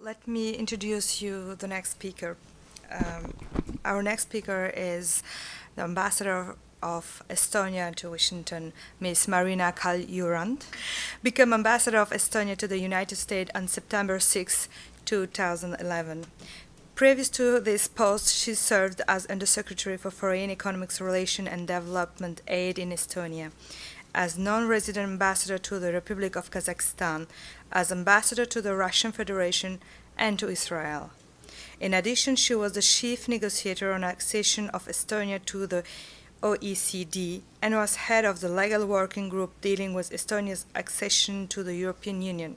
Let me introduce you the next speaker. Our next speaker is the ambassador of Estonia to Washington, Ms. Marina Kaljurand, became ambassador of Estonia to the United States on September 6, 2011. Previous to this post, she served as Undersecretary for Foreign Economic Relations and Development Aid in Estonia, as non-resident ambassador to the Republic of Kazakhstan, as ambassador to the Russian Federation and to Israel. In addition, she was the chief negotiator on accession of Estonia to the OECD and was head of the legal working group dealing with Estonia's accession to the European Union.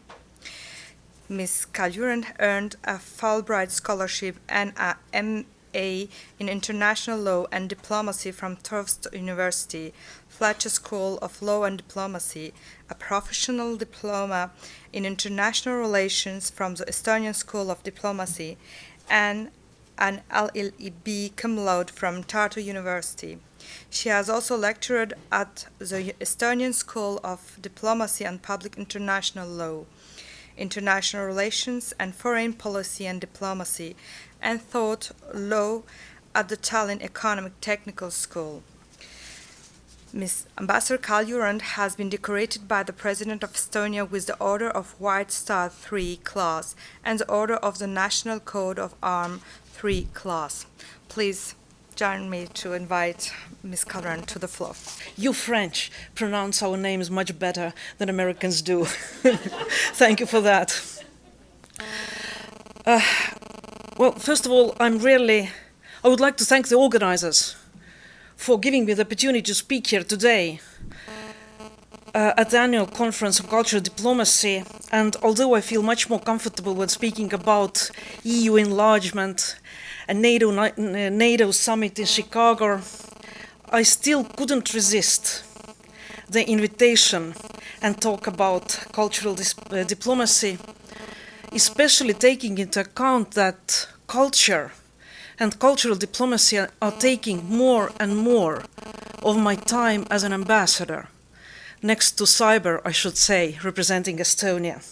Ms. Kaljurand earned a Fulbright scholarship and a MA in International Law and Diplomacy from Tufts University, Fletcher School of Law and Diplomacy, a professional diploma in International Relations from the Estonian School of Diplomacy, and an LLB cum laude from Tartu University. She has also lectured at the Estonian School of Diplomacy and Public International Law, International Relations and Foreign Policy and Diplomacy, and taught law at the Tallinn Economic Technical School. Ms. Ambassador Kaljurand has been decorated by the President of Estonia with the Order of White Star III class and the Order of the National Coat of Arms III class. Please join me to invite Ms. Kaljurand to the floor. You French pronounce our names much better than Americans do. Thank you for that. Well, first of all, I would like to thank the organizers for giving me the opportunity to speak here today at the annual conference on cultural diplomacy. And although I feel much more comfortable when speaking about EU enlargement and NATO summit in Chicago, I still couldn't resist the invitation and talk about cultural diplomacy, especially taking into account that culture and cultural diplomacy are taking more and more of my time as an ambassador, next to cyber, I should say, representing Estonia.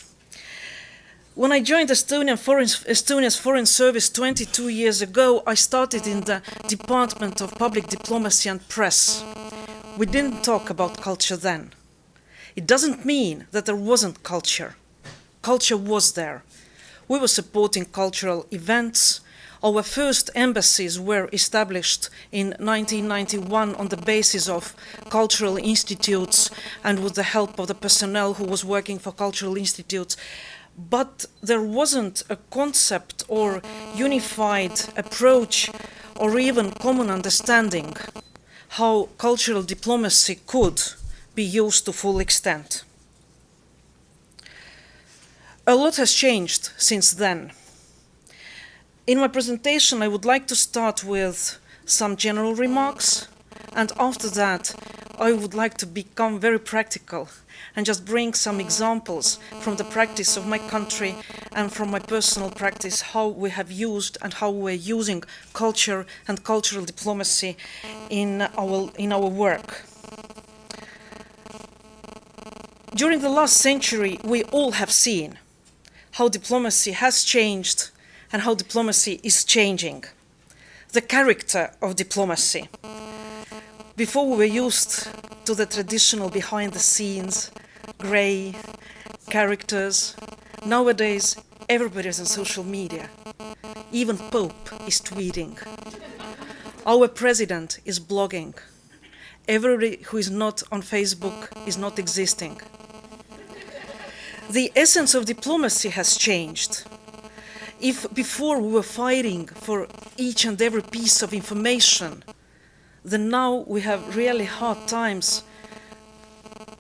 When I joined Estonia's Foreign Service 22 years ago, I started in the Department of Public Diplomacy and Press. We didn't talk about culture then. It doesn't mean that there wasn't culture. Culture was there. We were supporting cultural events. Our first embassies were established in 1991 on the basis of cultural institutes and with the help of the personnel who was working for cultural institutes. But there wasn't a concept or unified approach or even common understanding how cultural diplomacy could be used to full extent. A lot has changed since then. In my presentation, I would like to start with some general remarks, and after that, I would like to become very practical and just bring some examples from the practice of my country and from my personal practice, how we have used and how we're using culture and cultural diplomacy in our work. During the last century, we all have seen how diplomacy has changed and how diplomacy is changing. The character of diplomacy. Before we were used to the traditional behind the scenes, grey characters. Nowadays, everybody is on social media. Even Pope is tweeting. Our president is blogging. Everybody who is not on Facebook is not existing. The essence of diplomacy has changed. If before we were fighting for each and every piece of information, then now we have really hard times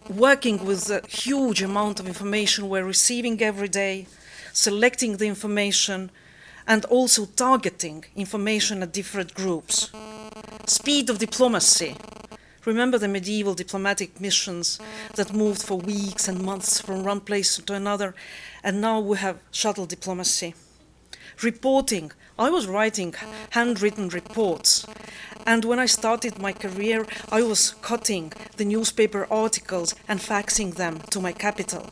working with the huge amount of information we're receiving every day, selecting the information, and also targeting information at different groups. Speed of diplomacy. Remember the medieval diplomatic missions that moved for weeks and months from one place to another, and now we have shuttle diplomacy. Reporting. I was writing handwritten reports, and when I started my career, I was cutting the newspaper articles and faxing them to my capital.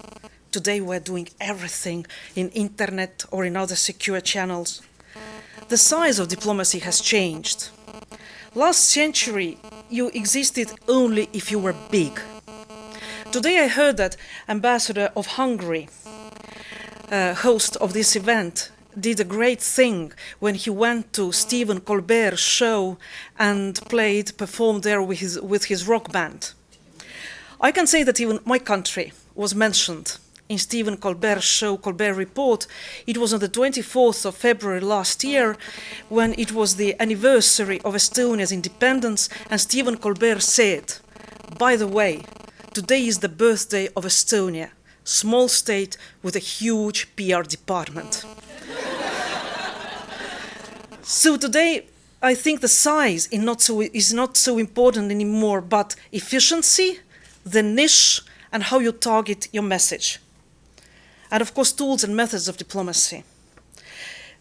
Today we're doing everything in internet or in other secure channels. The size of diplomacy has changed. Last century, you existed only if you were big. Today I heard that Ambassador of Hungary, host of this event, did a great thing when he went to Stephen Colbert's show and performed there with his rock band. I can say that even my country was mentioned in Stephen Colbert's show, Colbert Report. It was on the 24th of February last year, when it was the anniversary of Estonia's independence, and Stephen Colbert said, by the way, today is the birthday of Estonia, small state with a huge PR department. So today, I think the size is not so important anymore, but efficiency, the niche, and how you target your message. And of course, tools and methods of diplomacy.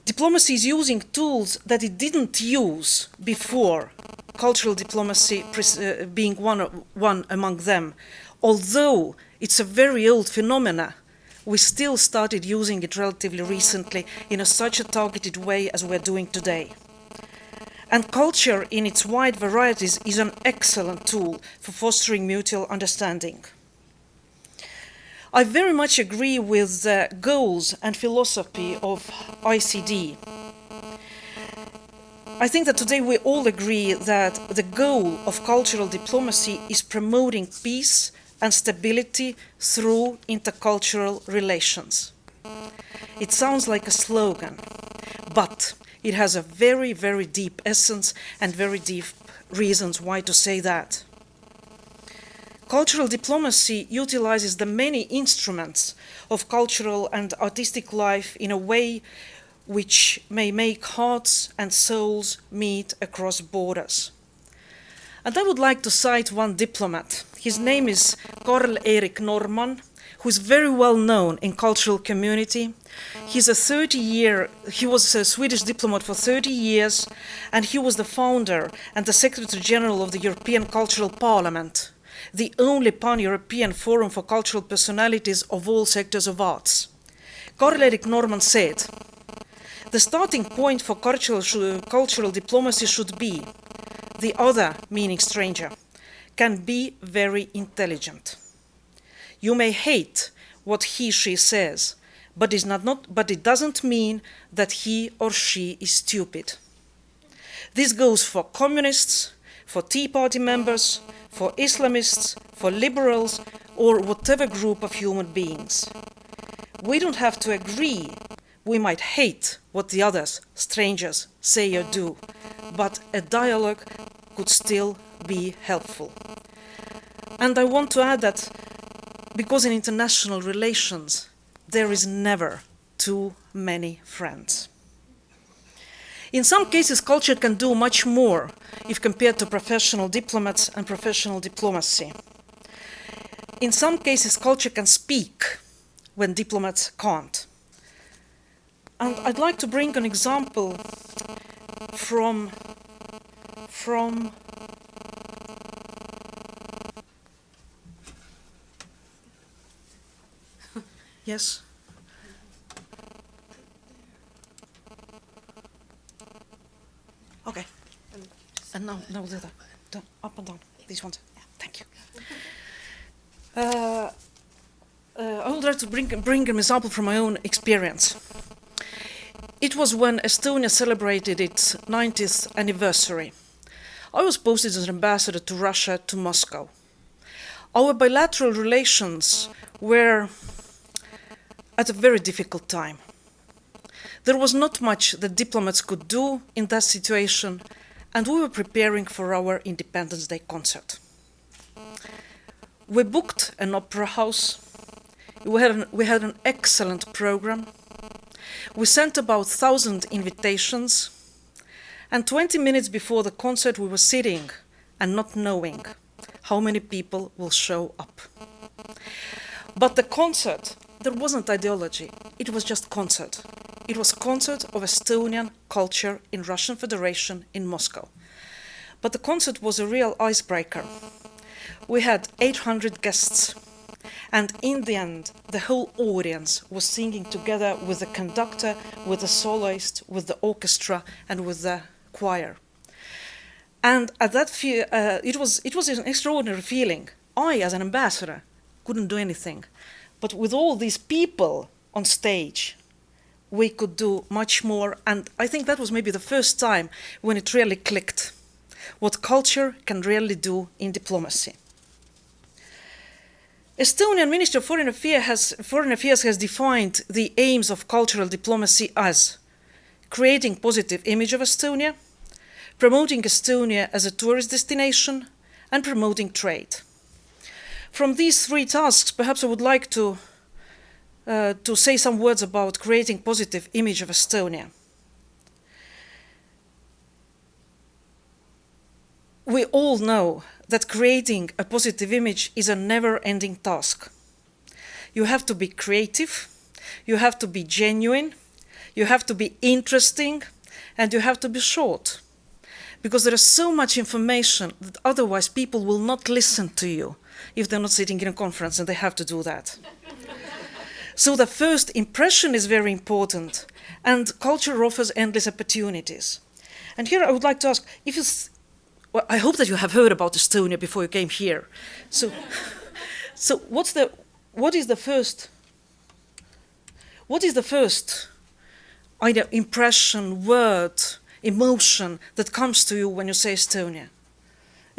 Diplomacy is using tools that it didn't use before, cultural diplomacy being one among them. Although it's a very old phenomena, we still started using it relatively recently in such a targeted way as we're doing today. And culture in its wide varieties is an excellent tool for fostering mutual understanding. I very much agree with the goals and philosophy of ICD. I think that today we all agree that the goal of cultural diplomacy is promoting peace and stability through intercultural relations. It sounds like a slogan, but it has a very, very deep essence and very deep reasons why to say that. Cultural diplomacy utilizes the many instruments of cultural and artistic life in a way which may make hearts and souls meet across borders. And I would like to cite one diplomat. His name is Karl-Erik Norman, who is very well known in cultural community. He was a Swedish diplomat for 30 years, and he was the founder and the Secretary General of the European Cultural Parliament, the only pan-European forum for cultural personalities of all sectors of arts. Karl-Erik Norman said, "The starting point for cultural diplomacy should be the other, meaning stranger, can be very intelligent. You may hate what he/she says, but it doesn't mean that he or she is stupid. This goes for communists, for Tea Party members, for Islamists, for liberals, or whatever group of human beings. We don't have to agree. We might hate what the others, strangers, say or do, but a dialogue could still be helpful." And I want to add that because in international relations, there is never too many friends. In some cases, culture can do much more if compared to professional diplomats and professional diplomacy. In some cases, culture can speak when diplomats can't. And I'd like to bring an example from yes? Okay. And now the other. Up and down. These ones. Yeah, thank you. I would like to bring an example from my own experience. It was when Estonia celebrated its 90th anniversary. I was posted as an ambassador to Russia to Moscow. Our bilateral relations were at a very difficult time. There was not much that diplomats could do in that situation, and we were preparing for our Independence Day concert. We booked an opera house. We had an excellent program. We sent about 1,000 invitations, and 20 minutes before the concert we were sitting and not knowing how many people will show up. But the concert, there wasn't ideology, it was just concert. It was concert of Estonian culture in Russian Federation in Moscow. But the concert was a real icebreaker. We had 800 guests, And in the end, the whole audience was singing together with the conductor, with the soloist, with the orchestra, and with the choir. And at that, it was an extraordinary feeling. I, as an ambassador, couldn't do anything. But with all these people on stage, we could do much more. And I think that was maybe the first time when it really clicked, what culture can really do in diplomacy. Estonian Ministry of Foreign Affairs has defined the aims of cultural diplomacy as creating positive image of Estonia, promoting Estonia as a tourist destination, and promoting trade. From these three tasks, perhaps I would like to say some words about creating positive image of Estonia. We all know that creating a positive image is a never-ending task. You have to be creative, you have to be genuine, you have to be interesting, and you have to be short. Because there is so much information that otherwise people will not listen to you if they're not sitting in a conference, and they have to do that. So the first impression is very important, and culture offers endless opportunities. And here I would like to ask, well, I hope that you have heard about Estonia before you came here. So what is the first idea, impression, word, emotion that comes to you when you say Estonia?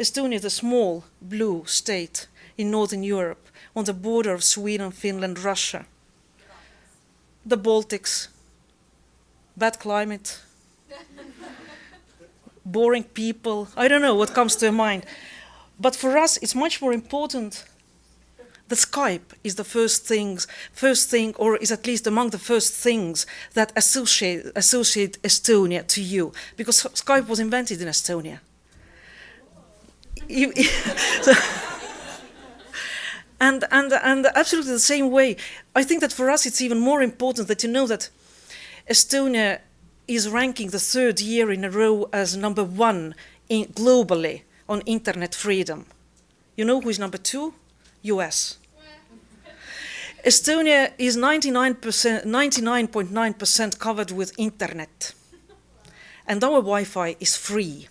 Estonia is a small blue state in Northern Europe on the border of Sweden, Finland, Russia. The Baltics, bad climate, boring people, I don't know what comes to your mind. But for us, it's much more important that Skype is the first thing, or is at least among the first things that associate Estonia to you, because Skype was invented in Estonia. And absolutely the same way, I think that for us it's even more important that you know that Estonia is ranking the third year in a row as number one globally on internet freedom. You know who is number two? US. Estonia is 99.9% covered with internet. And our Wi-Fi is free.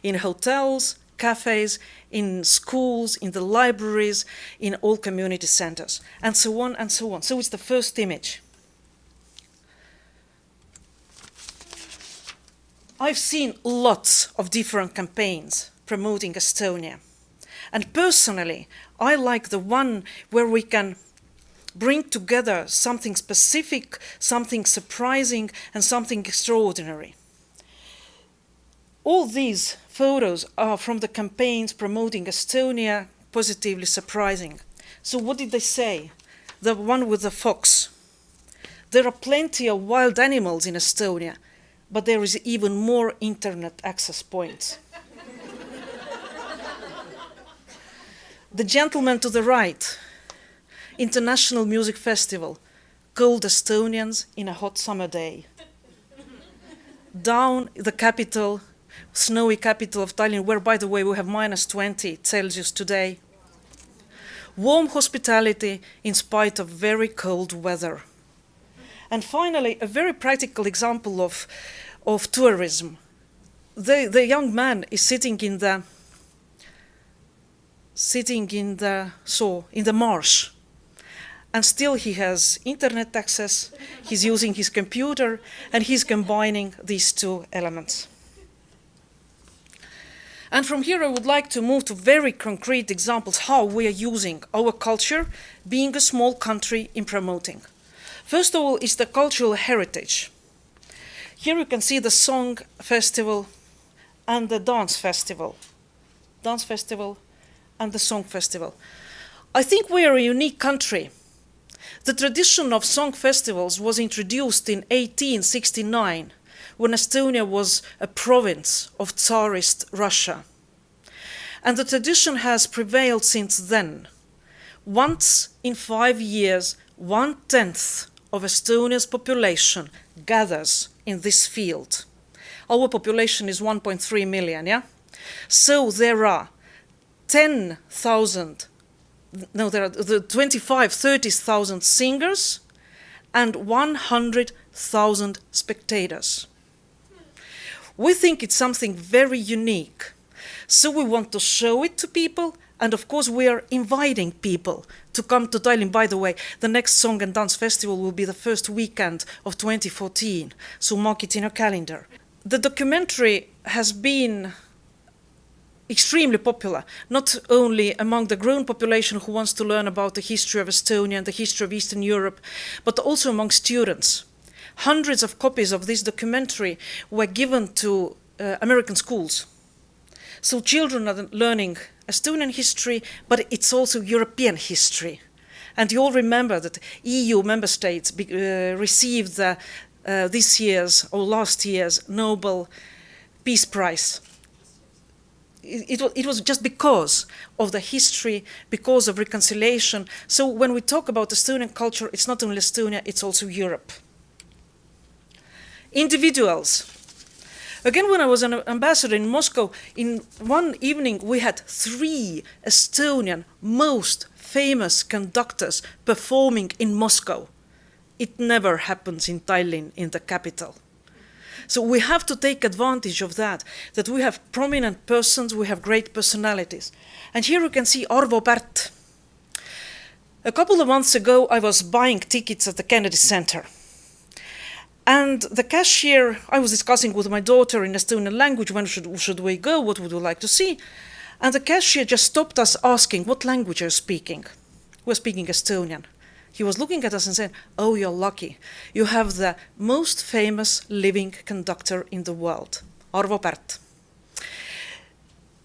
In hotels, cafes, in schools, in the libraries, in all community centers, and so on and so on. So it's the first image. I've seen lots of different campaigns promoting Estonia. And personally, I like the one where we can bring together something specific, something surprising, and something extraordinary. All these photos are from the campaigns promoting Estonia, positively surprising. So what did they say? The one with the fox. There are plenty of wild animals in Estonia, but there is even more internet access points. The gentleman to the right, International Music Festival, cold Estonians in a hot summer day. Down the capital, snowy capital of Tallinn, where, by the way, we have -20 Celsius today. Warm hospitality in spite of very cold weather. And finally, a very practical example of tourism. The young man is sitting in the marsh, and still he has internet access, he's using his computer, and he's combining these two elements. And from here I would like to move to very concrete examples how we are using our culture, being a small country, in promoting. First of all is the cultural heritage. Here you can see the song festival and the dance festival and the song festival. I think we are a unique country. The tradition of song festivals was introduced in 1869 when Estonia was a province of Tsarist Russia. And the tradition has prevailed since then. Once in 5 years, 1/10 of Estonia's population gathers in this field. Our population is 1.3 million, yeah? So there are 10,000 no, there are the 30,000 singers and 100,000 spectators. We think it's something very unique. So we want to show it to people, and of course we are inviting people to come to Tallinn. By the way, the next Song and Dance Festival will be the first weekend of 2014, so mark it in your calendar. The documentary has been extremely popular, not only among the grown population who wants to learn about the history of Estonia and the history of Eastern Europe, but also among students. Hundreds of copies of this documentary were given to American schools. So children are learning Estonian history, but it's also European history. And you all remember that EU member states received this year's or last year's Nobel Peace Prize. It was just because of the history, because of reconciliation. So when we talk about Estonian culture, it's not only Estonia, it's also Europe. Individuals. Again, when I was an ambassador in Moscow, in one evening we had 3 Estonian most famous conductors performing in Moscow. It never happens in Tallinn, in the capital. So we have to take advantage of that we have prominent persons, we have great personalities. And here you can see Arvo Pärt. A couple of months ago, I was buying tickets at the Kennedy Center. And the cashier, I was discussing with my daughter in Estonian language, when should we go, what would we like to see? And the cashier just stopped us asking, what language are you speaking? We're speaking Estonian. He was looking at us and said, oh, you're lucky. You have the most famous living conductor in the world, Arvo Pärt.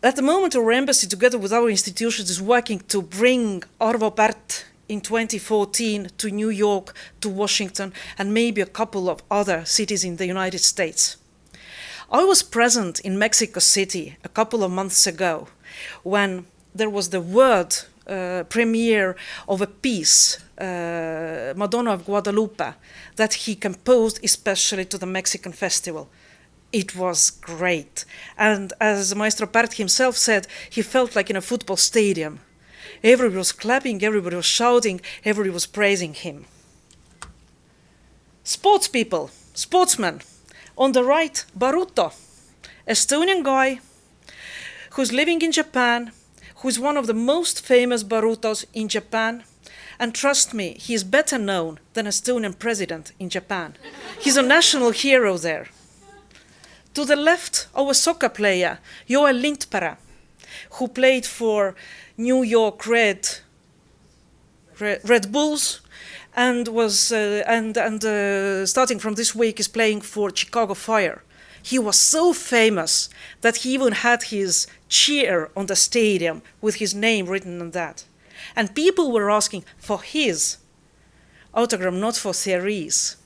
At the moment, our embassy, together with our institutions, is working to bring Arvo Pärt in 2014 to New York, to Washington, and maybe a couple of other cities in the United States. I was present in Mexico City a couple of months ago when there was the world premiere of a piece, Madonna of Guadalupe, that he composed especially to the Mexican festival. It was great. And as Maestro Pärt himself said, he felt like in a football stadium. Everybody was clapping, everybody was shouting, everybody was praising him. Sports people, sportsmen. On the right, Baruto, Estonian guy who's living in Japan, who's one of the most famous Barutos in Japan. And trust me, he's better known than Estonian president in Japan. He's a national hero there. To the left, our soccer player, Joel Lindpere, who played for New York Red Bulls, and was starting from this week is playing for Chicago Fire. He was so famous that he even had his cheer on the stadium with his name written on that. And people were asking for his autograph, not for Thierry's.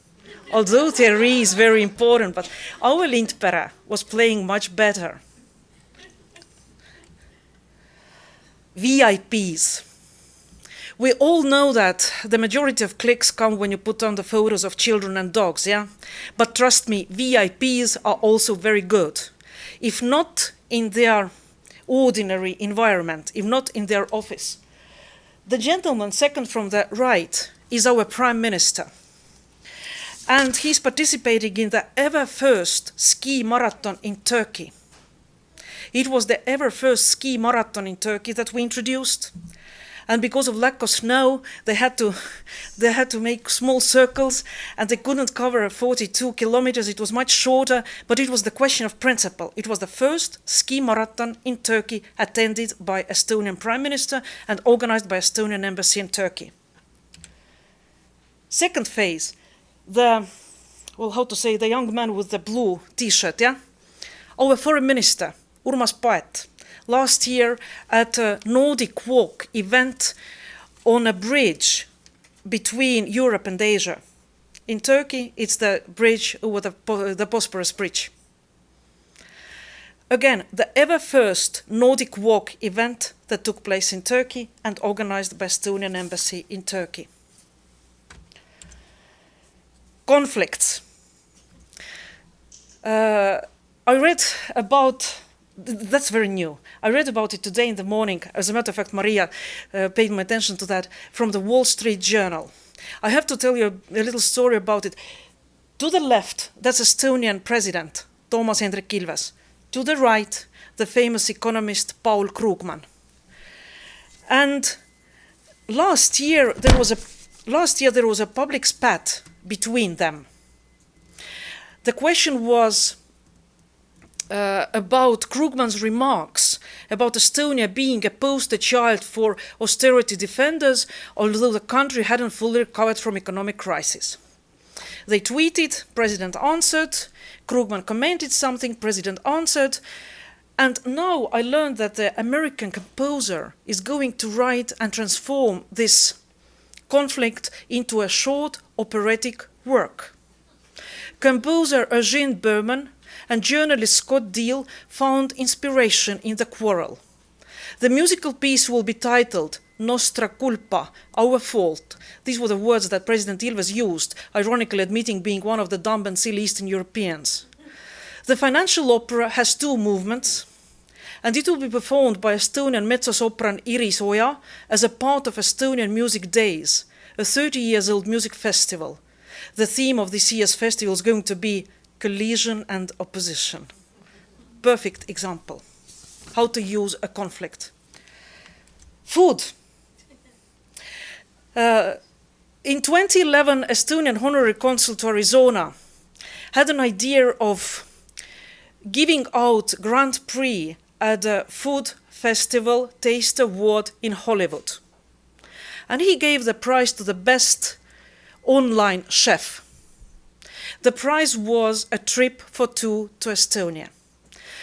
Although Thierry is very important, but our Lindpere was playing much better. VIPs. We all know that the majority of clicks come when you put on the photos of children and dogs, yeah? But trust me, VIPs are also very good. If not in their ordinary environment, if not in their office. The gentleman second from the right is our Prime Minister. And he's participating in the ever first ski marathon in Turkey. It was the ever first ski marathon in Turkey that we introduced. And because of lack of snow, they had to make small circles, and they couldn't cover 42 kilometers. It was much shorter, but it was the question of principle. It was the first ski marathon in Turkey attended by Estonian Prime Minister and organized by Estonian Embassy in Turkey. Second phase, the young man with the blue t-shirt, yeah? Our Foreign Minister, Urmas Paet, last year at a Nordic Walk event on a bridge between Europe and Asia. In Turkey, it's the bridge over the Bosporus Bridge. Again, the ever first Nordic Walk event that took place in Turkey and organized by Estonian Embassy in Turkey. Conflicts. I read about That's very new. I read about it today in the morning. As a matter of fact, Maria paid my attention to that from the Wall Street Journal. I have to tell you a little story about it. To the left, that's Estonian president, Toomas Hendrik Ilves. To the right, the famous economist Paul Krugman. And last year there was a public spat between them. The question was about Krugman's remarks about Estonia being a poster child for austerity defenders, although the country hadn't fully recovered from economic crisis. They tweeted, President answered, Krugman commented something, President answered, and now I learned that the American composer is going to write and transform this conflict into a short operatic work. Composer Eugene Berman and journalist Scott Deal found inspiration in the quarrel. The musical piece will be titled Nostra culpa, our fault. These were the words that President Ilves used, ironically admitting being one of the dumb and silly Eastern Europeans. The financial opera has two movements, and it will be performed by Estonian mezzo-sopran Iris Oja as a part of Estonian Music Days, a 30-year-old music festival. The theme of this year's festival is going to be collision and opposition. Perfect example. How to use a conflict. Food. In 2011, Estonian honorary consul to Arizona had an idea of giving out Grand Prix at a food festival taste award in Hollywood. And he gave the prize to the best online chef. The prize was a trip for two to Estonia.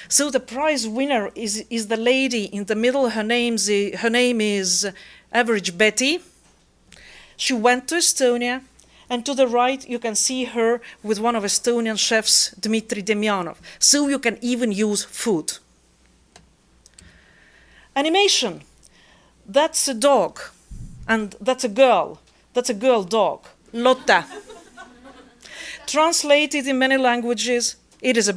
So the prize winner is the lady in the middle. Her name is Average Betty. She went to Estonia, and to the right you can see her with one of Estonian chefs, Dmitry Demyanov. So you can even use food. Animation. That's a dog, and that's a girl. That's a girl dog, Lotta. Translated in many languages. It's a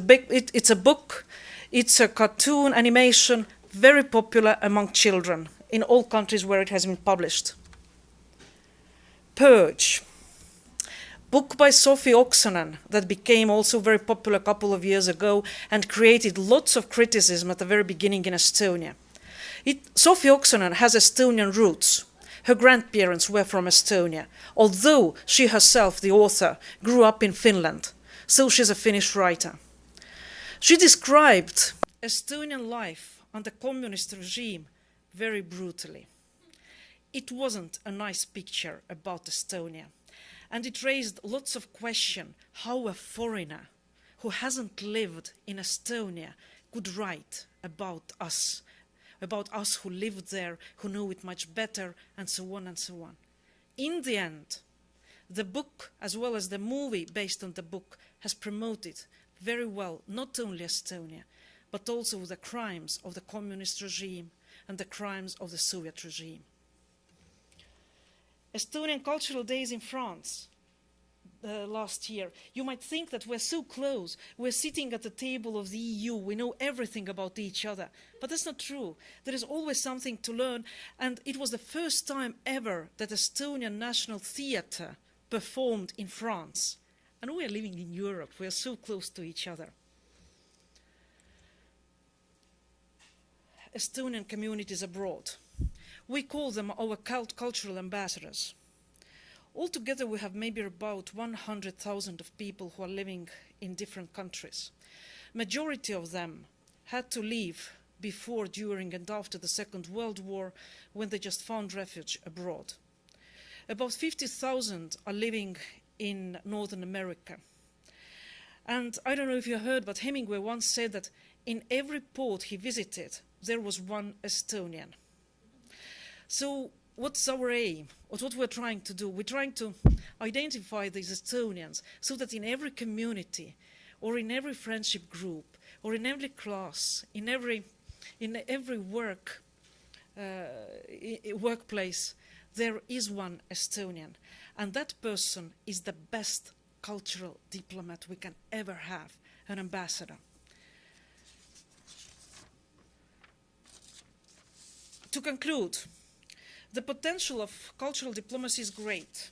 book. It's a cartoon animation, very popular among children in all countries where it has been published. Purge. Book by Sophie Oksanen that became also very popular a couple of years ago and created lots of criticism at the very beginning in Estonia. Sophie Oksanen has Estonian roots. Her grandparents were from Estonia, although she herself, the author, grew up in Finland, so she's a Finnish writer. She described Estonian life under communist regime very brutally. It wasn't a nice picture about Estonia, and it raised lots of questions how a foreigner who hasn't lived in Estonia could write about us who lived there, who know it much better, and so on and so on. In the end, the book, as well as the movie based on the book, has promoted very well not only Estonia, but also the crimes of the communist regime and the crimes of the Soviet regime. Estonian Cultural Days in France last year. You might think that we're so close, we're sitting at the table of the EU, we know everything about each other, but that's not true. There is always something to learn, and it was the first time ever that Estonian National Theatre performed in France. And we are living in Europe, we are so close to each other. Estonian communities abroad. We call them our cultural ambassadors. Altogether, we have maybe about 100,000 of people who are living in different countries. Majority of them had to leave before, during, and after the Second World War, when they just found refuge abroad. About 50,000 are living in Northern America. And I don't know if you heard, but Hemingway once said that in every port he visited, there was one Estonian. So what's our aim? What we're trying to do? We're trying to identify these Estonians so that in every community, or in every friendship group, or in every class, in every workplace, there is one Estonian. And that person is the best cultural diplomat we can ever have, an ambassador. To conclude, the potential of cultural diplomacy is great.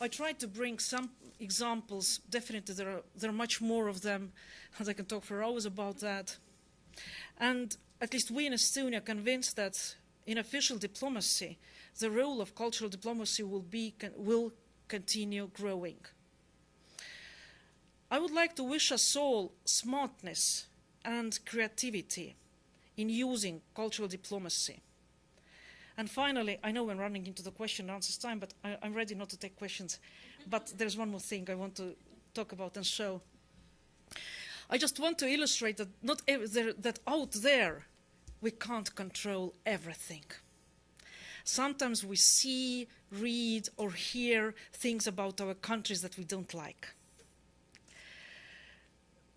I tried to bring some examples. Definitely there are much more of them, and I can talk for hours about that. And at least we in Estonia are convinced that in official diplomacy, the role of cultural diplomacy will continue growing. I would like to wish us all smartness and creativity in using cultural diplomacy. And finally, I know I'm running into the question and answers time, but I'm ready not to take questions. But there's one more thing I want to talk about and show. I just want to illustrate that that out there, we can't control everything. Sometimes we see, read, or hear things about our countries that we don't like.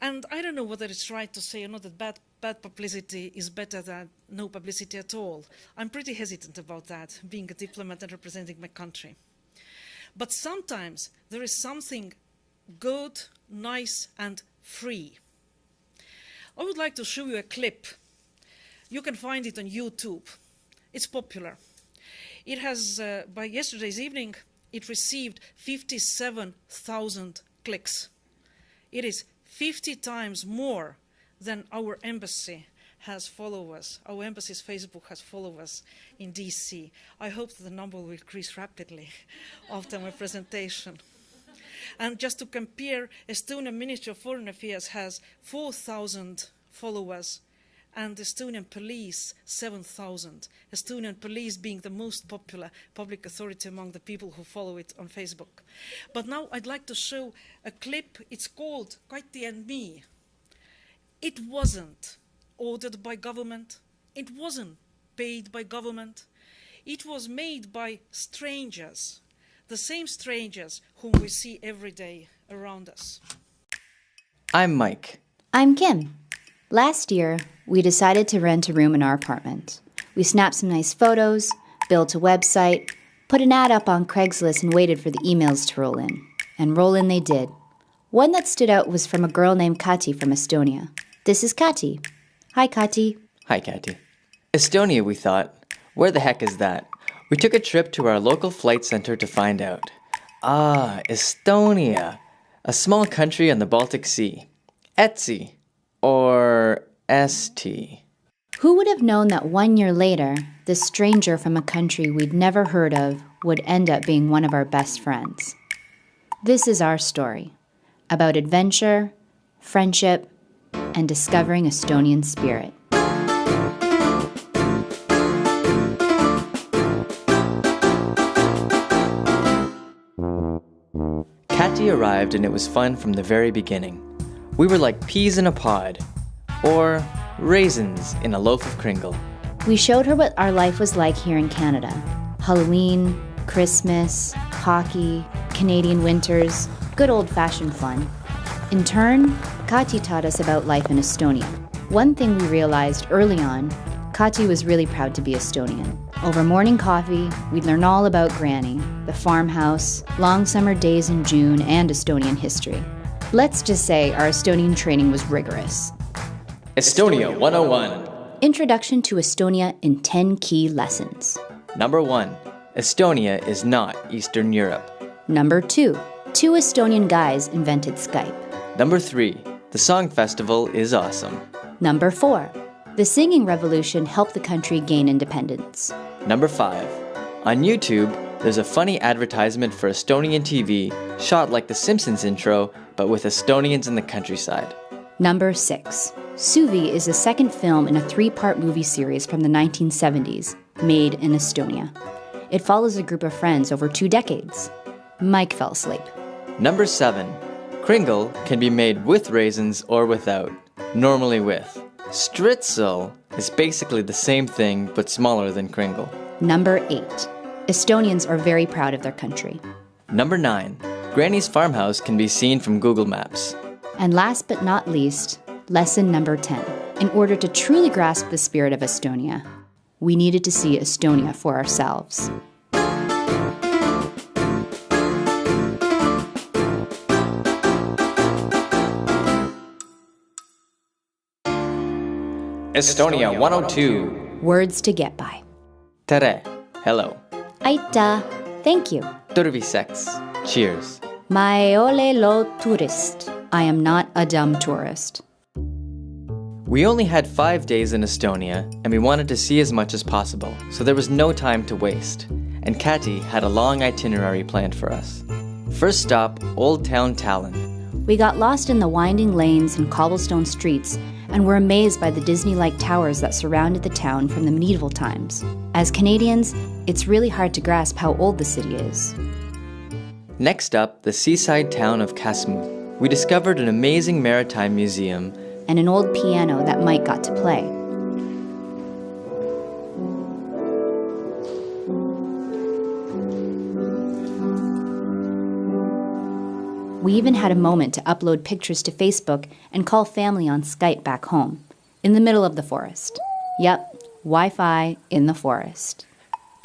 And I don't know whether it's right to say or not that bad publicity is better than no publicity at all. I'm pretty hesitant about that, being a diplomat and representing my country. But sometimes there is something good, nice, and free. I would like to show you a clip. You can find it on YouTube. It's popular. It has, by yesterday's evening, it received 57,000 clicks. It is 50 times more than our embassy has followers. Our embassy's Facebook has followers in DC. I hope that the number will increase rapidly after my presentation. And just to compare, Estonian Ministry of Foreign Affairs has 4,000 followers, and Estonian police 7,000. Estonian police being the most popular public authority among the people who follow it on Facebook. But now I'd like to show a clip. It's called Kati and Me. It wasn't ordered by government. It wasn't paid by government. It was made by strangers, the same strangers whom we see every day around us. I'm Mike. I'm Kim. Last year, we decided to rent a room in our apartment. We snapped some nice photos, built a website, put an ad up on Craigslist, and waited for the emails to roll in. And roll in they did. One that stood out was from a girl named Kati from Estonia. This is Kati. Hi, Kati. Hi, Kati. Estonia, we thought. Where the heck is that? We took a trip to our local flight center to find out. Ah, Estonia. A small country on the Baltic Sea. Etsy. Or ST. Who would have known that 1 year later, this stranger from a country we'd never heard of would end up being one of our best friends? This is our story about adventure, friendship, and discovering Estonian spirit. Kati arrived and it was fun from the very beginning. We were like peas in a pod, or raisins in a loaf of kringle. We showed her what our life was like here in Canada. Halloween, Christmas, hockey, Canadian winters, good old-fashioned fun. In turn, Kati taught us about life in Estonia. One thing we realized early on, Kati was really proud to be Estonian. Over morning coffee, we'd learn all about Granny, the farmhouse, long summer days in June, and Estonian history. Let's just say our Estonian training was rigorous. Estonia 101. Introduction to Estonia in 10 key lessons. Number 1. Estonia is not Eastern Europe. Number 2. 2 Estonian guys invented Skype. Number 3. The song festival is awesome. Number 4. The singing revolution helped the country gain independence. Number 5. On YouTube, there's a funny advertisement for Estonian TV shot like the Simpsons intro, but with Estonians in the countryside. Number 6. Suvi is the second film in a 3-part movie series from the 1970s, made in Estonia. It follows a group of friends over 2 decades. Mike fell asleep. Number 7. Kringle can be made with raisins or without, normally with. Stritzel is basically the same thing but smaller than Kringle. Number 8. Estonians are very proud of their country. Number 9. Granny's farmhouse can be seen from Google Maps. And last but not least, lesson number 10. In order to truly grasp the spirit of Estonia, we needed to see Estonia for ourselves. Estonia 102. Words to get by. Tere, hello. Aita, thank you. Turvisex, cheers. Mai ole lo turist. I am not a dumb tourist. We only had 5 days in Estonia, and we wanted to see as much as possible, so there was no time to waste. And Kati had a long itinerary planned for us. First stop, Old Town Tallinn. We got lost in the winding lanes and cobblestone streets and were amazed by the Disney-like towers that surrounded the town from the medieval times. As Canadians, it's really hard to grasp how old the city is. Next up, the seaside town of Kasmu. We discovered an amazing maritime museum And an old piano that Mike got to play. We even had a moment to upload pictures to Facebook and call family on Skype back home, in the middle of the forest. Yep, Wi-Fi in the forest.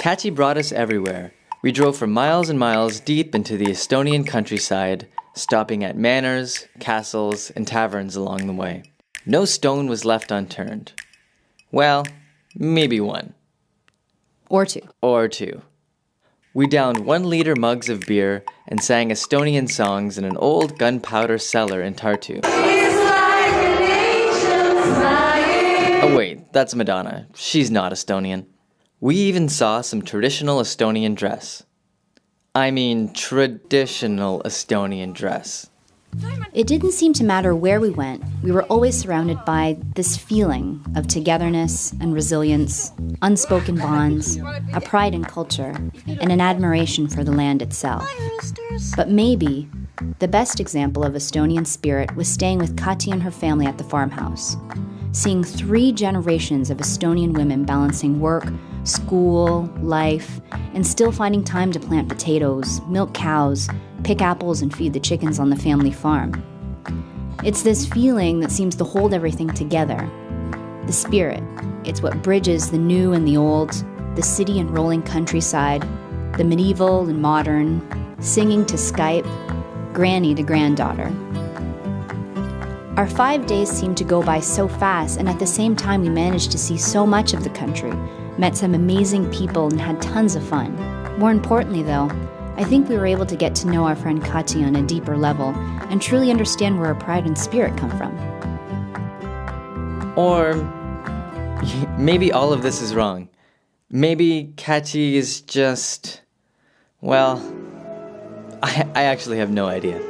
Kati brought us everywhere. We drove for miles and miles deep into the Estonian countryside, stopping at manors, castles, and taverns along the way. No stone was left unturned. Well, maybe one. Or two. Or two. We downed 1-liter mugs of beer and sang Estonian songs in an old gunpowder cellar in Tartu. Oh wait, that's Madonna. She's not Estonian. We even saw some traditional Estonian dress. I mean, traditional Estonian dress. It didn't seem to matter where we went. We were always surrounded by this feeling of togetherness and resilience, unspoken bonds, a pride in culture, and an admiration for the land itself. But maybe the best example of Estonian spirit was staying with Kati and her family at the farmhouse, seeing 3 generations of Estonian women balancing work, school, life, and still finding time to plant potatoes, milk cows, pick apples, and feed the chickens on the family farm. It's this feeling that seems to hold everything together. The spirit. It's what bridges the new and the old, the city and rolling countryside, the medieval and modern, singing to Skype, granny to granddaughter. Our 5 days seemed to go by so fast, and at the same time we managed to see so much of the country, met some amazing people, and had tons of fun. More importantly, though, I think we were able to get to know our friend Kati on a deeper level and truly understand where our pride and spirit come from. Or maybe all of this is wrong. Maybe Kati is just... well, I actually have no idea.